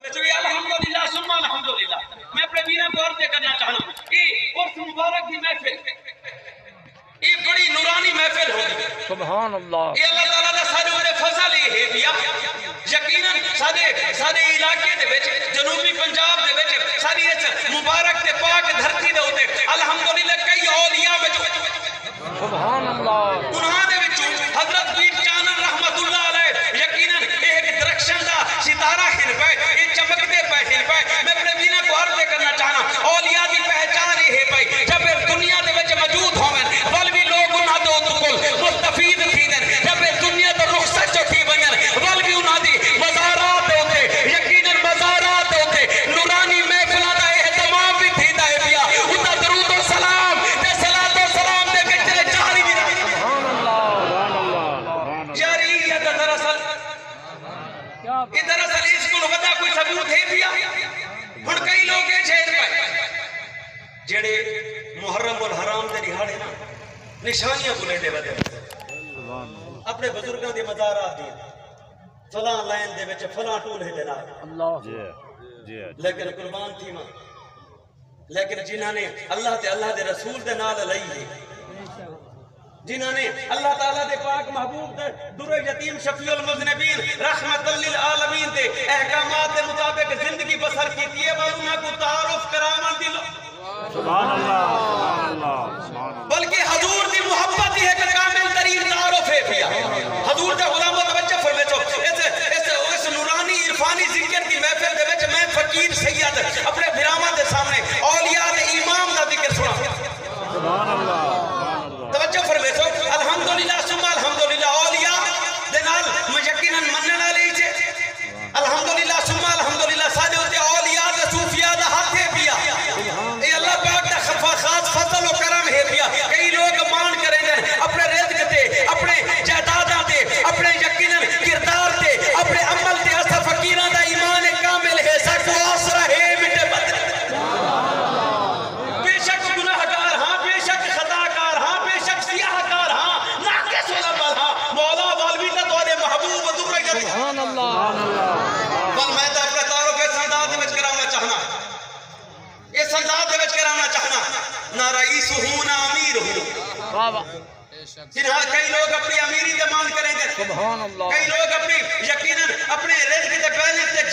الحمدللہ ثم الحمدللہ میں اپنے میرے کو عرض کرنا چاہنا ہوں کہ عرس مبارک کی محفل یہ بڑی نورانی محفل ہوگی سبحان اللہ یہ اللہ تعالیٰ نے سارے انہیں فضل ہے دیا یقیناً سارے علاقے دے وچ جنوبی پنجاب دے وچ ساری اس مبارک تے پاک دھرتی دے ہوتے الحمدللہ کئی اولیاء وچ سبحان اللہ انہاں دے وچ حضرت پیر چانن رحمت اللہ علیہ یقیناً ایک درخشن دا ستارہ ہن پہ یہ چمکتے پہ ہن پہ میں اپنے وینا کو عرض کرنا چاہنا اولیاء دی پہچان ہے پہ جب دنیا دے وچ موجود ہوویں ولوی لوگ انہاں دے کول مستفید تھی دین جب دنیا تے رخصت جو تھی ونن ولوی انہاں دی مزارات ہوتے یقیناً مزارات ہوتے نورانی محفلاں دا اہتمام بھی تھیندا ہے پیا اوندا درود و سلام تے صلاۃ و سلام دے کے تیرے جاری بھی سبحان اللہ جاری ہے دراصل یہ دراصل اس کو ودا کوئی ثبوت ہے پیا ہن کئی لوگ یہ چھیڑ پائے جڑے محرم الحرام دے دہاڑے نا نشانیاں بلے دے ودے اپنے بزرگاں دے مزارات دی فلاں لائن دے وچ فلاں ٹول ہے دینا اللہ جی لیکن قربان تھی ماں لیکن جنہاں نے اللہ دے رسول دے نال لئی ہے جنہاں نے اللہ تعالیٰ دے پاک محبوب دے در یتیم شفیع المذنبین رحمت للعالمین دے احکامات دے مطابق زندگی بسر کی تیے انہاں کو تعارف کرامان دلو سبحان اللہ بلکہ حضور دی محبت ہی ہے کہ کامل ترین تعارف ہے پیا حضور دے غلام توجہ فرمائے تو اس نورانی عرفانی ذکر کی محفل دے وچ میں فقیر سید اپنے بھراواں دے سامنے اولیاء دے امام دا ذکر سنا سبحان اللہ توجہ فرمائے تو الحمدللہ ثم الحمدللہ اولیاء دے نال یقیناً منن والے چھے الحمدللہ ثم الحمدللہ سارے ہوتے اولیاء دے صوفیاء دا ہاتھ ہے پیا اے اللہ پاک دا خاص فضل و کرم ہے پیا کئی لوگ مان کریں گے اپنے رزق تے اپنے جائیداداں تے اپنے یقیناً کردار تے اپنے عمل تے اسا فقیراں دا ایمان کامل ہے سب آسرا ہے مٹے بدل بے شک گناہگار ہاں بے شک خطاکار ہاں بے شک سیاہکار ہاں ناقص العمل ہاں مولا والوی تے تواڈے محبوب درجہ سبحان اللہ بل میں تے اپنے تعارف اس انداز وچ کرانا چاہنا اس انداز وچ کرانا چاہنا نہ رئیس ہوں نہ امیر ہوں واہ واہ جنہاں کئی لوگ اپنی امیری دے مان کریں گے سبحان اللہ کئی لوگ اپنی یقیناً اپنے رزق دے بیلنس تے